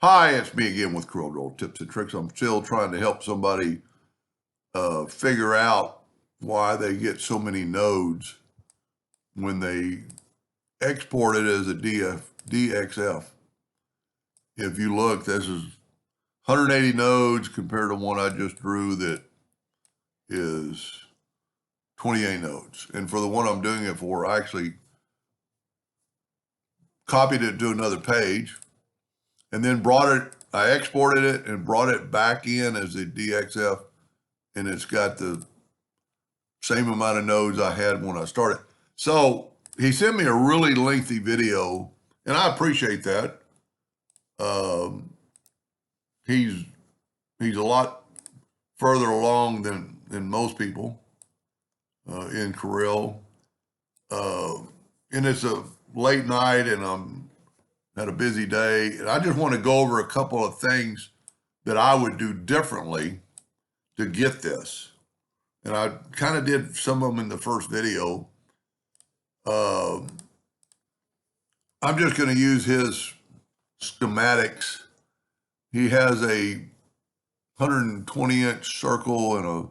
Hi, it's me again with Corel Tips and Tricks. I'm still trying to help somebody figure out why they get so many nodes when they export it as a DXF. If you look, this is 180 nodes compared to one I just drew that is 28 nodes. And for the one I'm doing it for, I actually copied it to another page and then I exported it and brought it back in as a DXF, and it's got the same amount of nodes I had when I started. So he sent me a really lengthy video, and I appreciate that. He's a lot further along than most people in Corel. And it's a late night, and I'm had a busy day, and I just want to go over a couple of things that I would do differently to get this. And I kind of did some of them in the first video. I'm just going to use his schematics. He has a 120-inch circle and a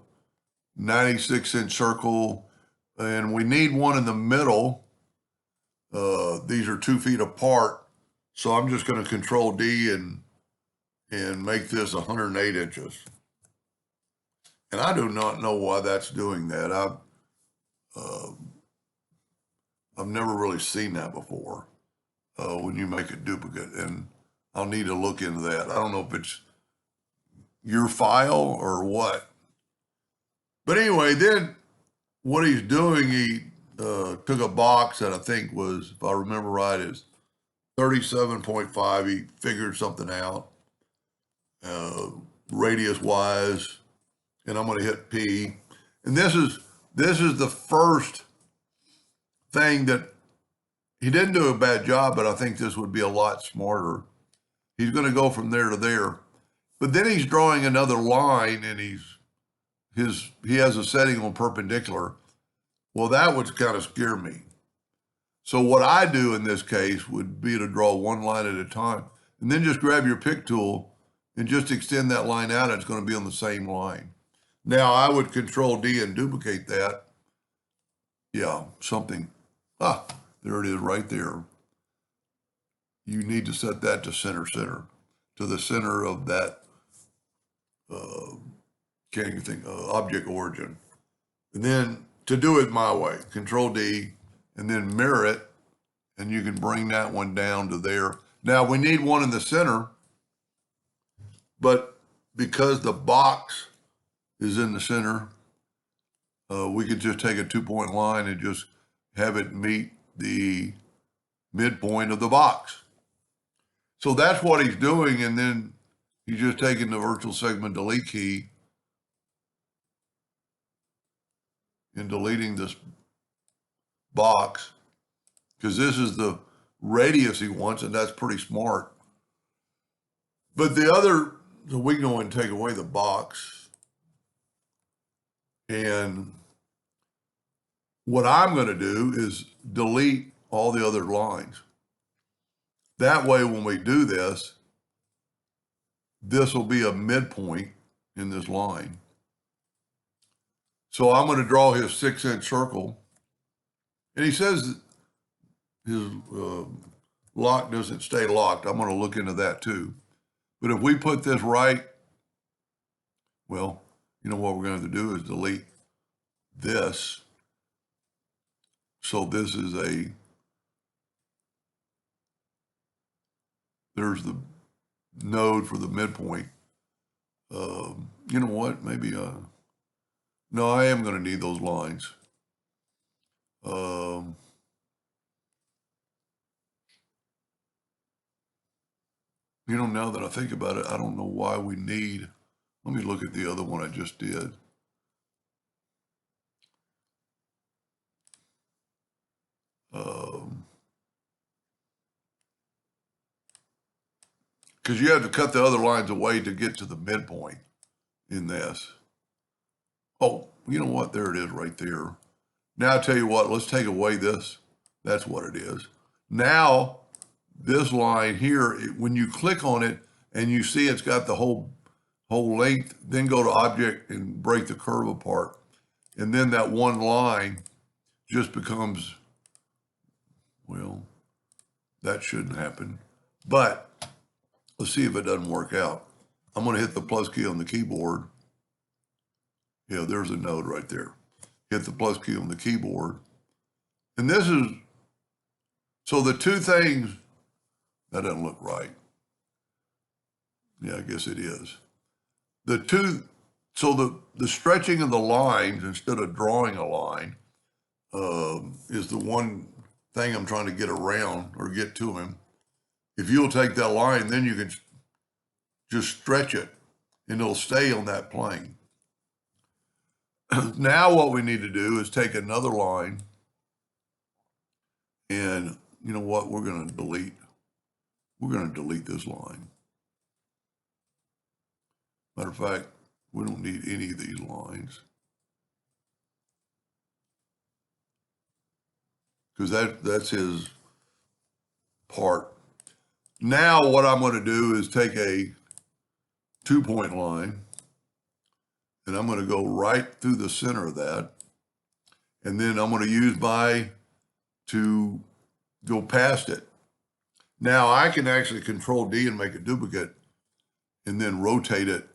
96-inch circle, and we need one in the middle. These are 2 feet apart, so I'm just going to Control D and make this 108 inches. And I do not know why that's doing that. I've never really seen that before when you make a duplicate, and I'll need to look into that. I don't know if it's your file or what. But anyway, then what he's doing, he took a box that I think was, if I remember right, is 37.5. He figured something out radius-wise, and I'm going to hit P. And this is the first thing that he didn't do a bad job, but I think this would be a lot smarter. He's going to go from there to there, but then he's drawing another line, and he has a setting on perpendicular. Well, that would kind of scare me. So what I do in this case would be to draw one line at a time, and then just grab your pick tool and just extend that line out, and it's going to be on the same line. Now I would Control D and duplicate that. Yeah, something. There it is right there. You need to set that to center, to the center of that, can't even think, object origin. And then to do it my way, Control D, and then mirror it, and you can bring that one down to there. Now we need one in the center, but because the box is in the center, we could just take a 2-point line and just have it meet the midpoint of the box. So that's what he's doing, and then he's just taking the virtual segment delete key and deleting this box, because this is the radius he wants, and that's pretty smart. But so we can go and take away the box, and what I'm going to do is delete all the other lines. That way, when we do this, this will be a midpoint in this line. So I'm going to draw his 6-inch circle. And he says his lock doesn't stay locked. I'm going to look into that too. But if we put this right, well, you know what we're going to have to do is delete this. So this is there's the node for the midpoint. You know what? Maybe, no, I am going to need those lines. You know, now that I think about it, I don't know why we need, let me look at the other one I just did. Because you have to cut the other lines away to get to the midpoint in this. Oh, you know what? There it is right there. Now, I'll tell you what, let's take away this. That's what it is. Now, this line here, when you click on it, and you see it's got the whole length, then go to object and break the curve apart. And then that one line just becomes, well, that shouldn't happen. But let's see if it doesn't work out. I'm going to hit the plus key on the keyboard. Yeah, there's a node right there. Hit the plus key on the keyboard. And this is, so the two things, that doesn't look right. Yeah, I guess it is. The two, so the stretching of the lines instead of drawing a line is the one thing I'm trying to get around or get to him. If you'll take that line, then you can just stretch it and it'll stay on that plane. Now what we need to do is take another line and you know what, we're going to delete this line. Matter of fact, we don't need any of these lines because that's his part. Now what I'm going to do is take a 2-point line and I'm going to go right through the center of that. And then I'm going to use to go past it. Now I can actually Control D and make a duplicate and then rotate it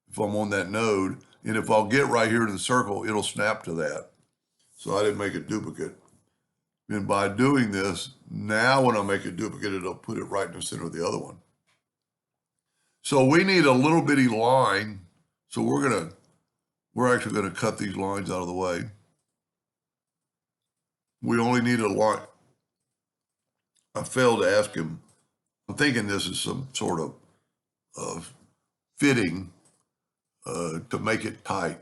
if I'm on that node. And if I'll get right here to the circle, it'll snap to that. So I didn't make a duplicate. And by doing this, now when I make a duplicate, it'll put it right in the center of the other one. So we need a little bitty line. So we're actually going to cut these lines out of the way. We only need a line. I failed to ask him. I'm thinking this is some sort of fitting to make it tight.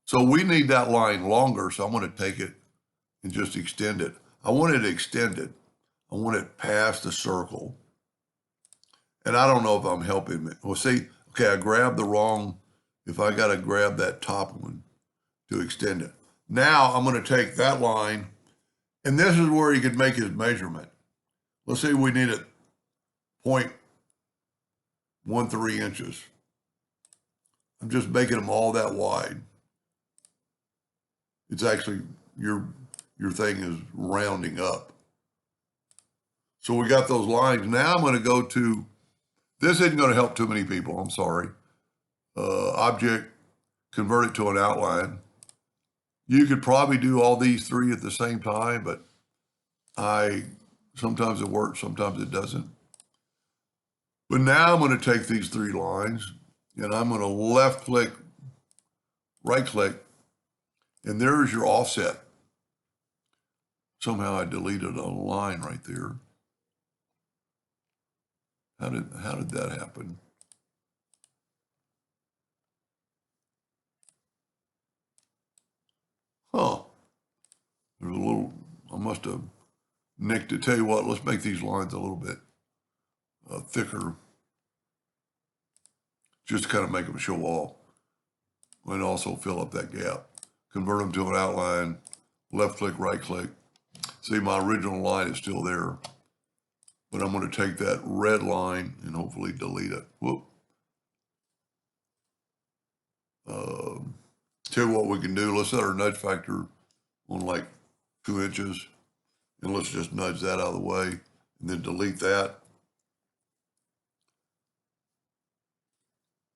So we need that line longer. So I'm going to take it and just extend it. I want it extended. I want it past the circle. And I don't know if I'm helping it. Well, see, okay, I grabbed the wrong, if I got to grab that top one to extend it. Now I'm going to take that line, and this is where he could make his measurement. Let's say we need it 0.13 inches. I'm just making them all that wide. It's actually, your thing is rounding up. So we got those lines. Now I'm going to go to, this isn't going to help too many people, I'm sorry. Object, convert it to an outline. You could probably do all these three at the same time, but sometimes it works, sometimes it doesn't. But now I'm going to take these three lines and I'm going to left click, right click, and there's your offset. Somehow I deleted a line right there. How did that happen? Huh. There's a little, I must have nicked it. Tell you what, let's make these lines a little bit thicker. Just to kind of make them show off. And also fill up that gap. Convert them to an outline, left click, right click. See, my original line is still there. But I'm going to take that red line and hopefully delete it. Whoop. Tell you what we can do. Let's set our nudge factor on like 2 inches. And let's just nudge that out of the way. And then delete that.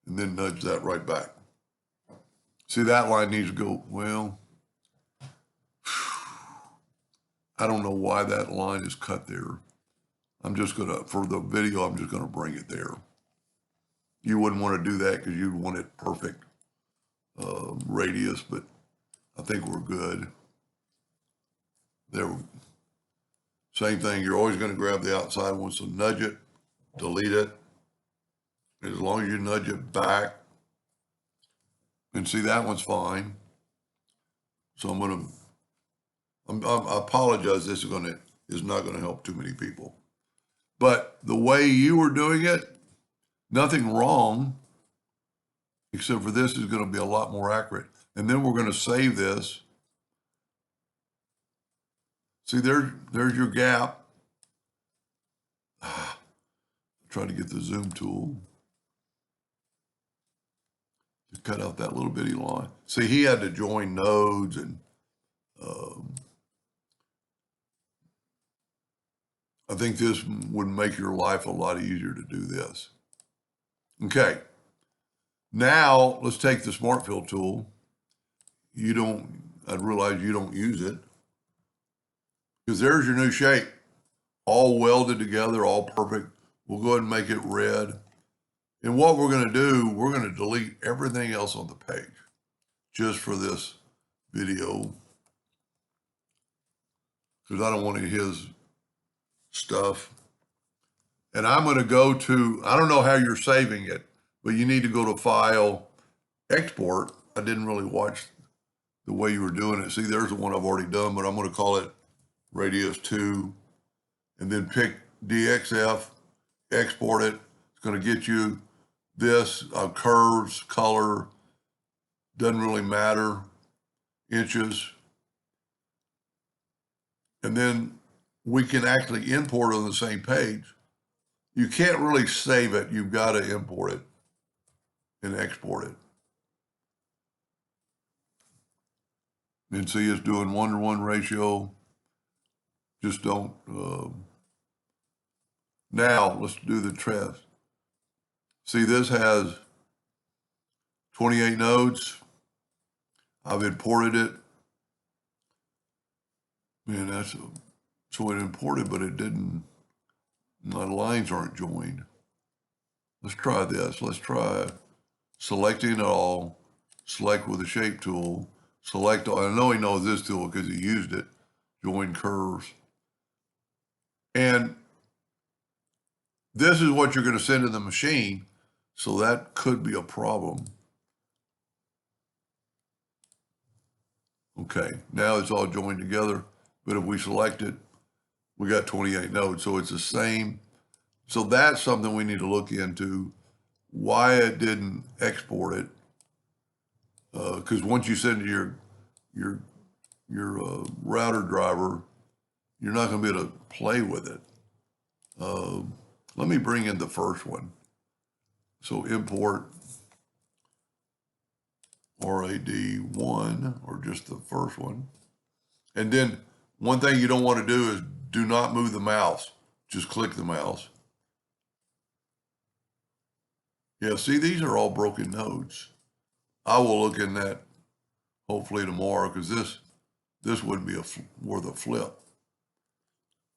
And then nudge that right back. See, that line needs to go, well, I don't know why that line is cut there. I'm just going to, for the video, I'm just going to bring it there. You wouldn't want to do that because you'd want it perfect radius, but I think we're good. There. Same thing, you're always going to grab the outside one, so nudge it, delete it. As long as you nudge it back, and see that one's fine. So I apologize, this is not going to help too many people. But the way you were doing it, nothing wrong, except for this is going to be a lot more accurate. And then we're going to save this. See, there's your gap. try to get the zoom tool to cut out that little bitty line. See, he had to join nodes, and I think this would make your life a lot easier to do this. Okay, now let's take the Smart Fill tool. I realize you don't use it, because there's your new shape, all welded together, all perfect. We'll go ahead and make it red. And what we're going to do, we're going to delete everything else on the page just for this video, because I don't want any of his stuff. And I'm going to go to, I don't know how you're saving it, but you need to go to File, Export. I didn't really watch the way you were doing it. See, there's the one I've already done, but I'm going to call it Radius 2, and then pick DXF, export it. It's going to get you this, curves, color, doesn't really matter, inches. And then we can actually import on the same page. You can't really save it. You've got to import it and export it. And see, it's doing 1-to-1 ratio. Just don't. Now, let's do the test. See, this has 28 nodes. I've imported it. Man, so it imported, but it didn't. My lines aren't joined. Let's try this. Let's try selecting it all, select with the shape tool, select all. I know he knows this tool because he used it, join curves. And this is what you're going to send to the machine, so that could be a problem. Okay, now it's all joined together, but if we select it, we got 28 nodes, so it's the same. So that's something we need to look into, why it didn't export it. Because once you send it to your router driver, you're not going to be able to play with it. Let me bring in the first one. So import RAD1, or just the first one. And then one thing you don't want to do is do not move the mouse. Just click the mouse. Yeah, see, these are all broken nodes. I will look in that hopefully tomorrow, because this wouldn't be worth a flip.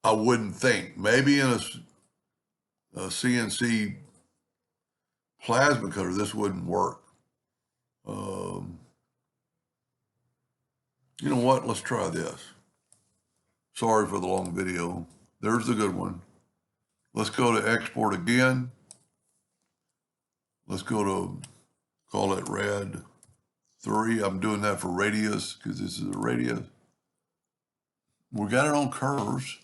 I wouldn't think. Maybe in a CNC plasma cutter, this wouldn't work. You know what? Let's try this. Sorry for the long video. There's the good one. Let's go to export again. Let's go to, call it Rad 3. I'm doing that for radius because this is a radius. We got it on curves.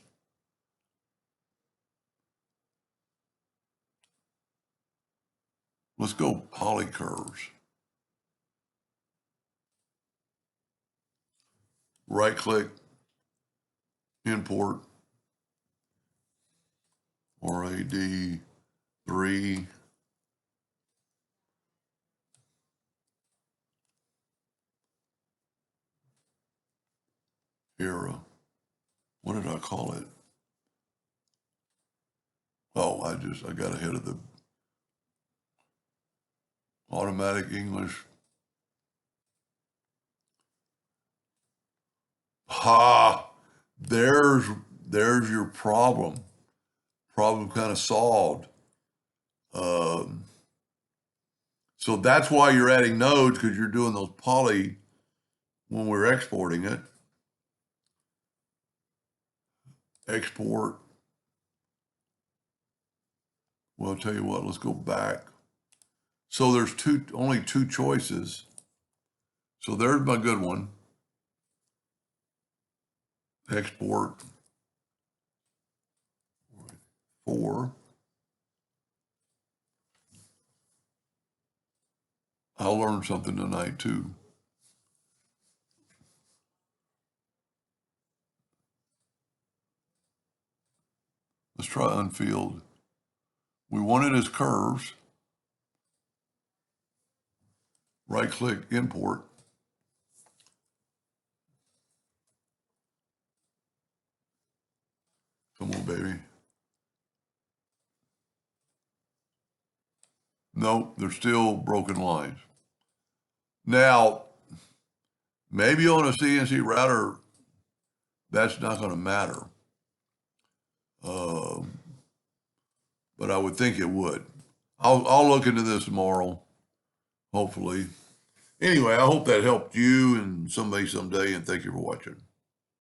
Let's go poly curves. Right click, import, RAD 3. Era. What did I call it? Oh, I got ahead of the automatic English. Ha! There's your problem. Problem kind of solved. So that's why you're adding nodes, because you're doing those poly when we're exporting it. Export. Well, I'll tell you what, let's go back. So there's only two choices. So there's my good one. Export 4. I'll learn something tonight too. Let's try unfilled. We want it as curves. Right click, import. Come on, baby. Nope, they're still broken lines. Now, maybe on a CNC router, that's not going to matter. But I would think it would. I'll look into this tomorrow, hopefully. Anyway, I hope that helped you and somebody someday, and thank you for watching.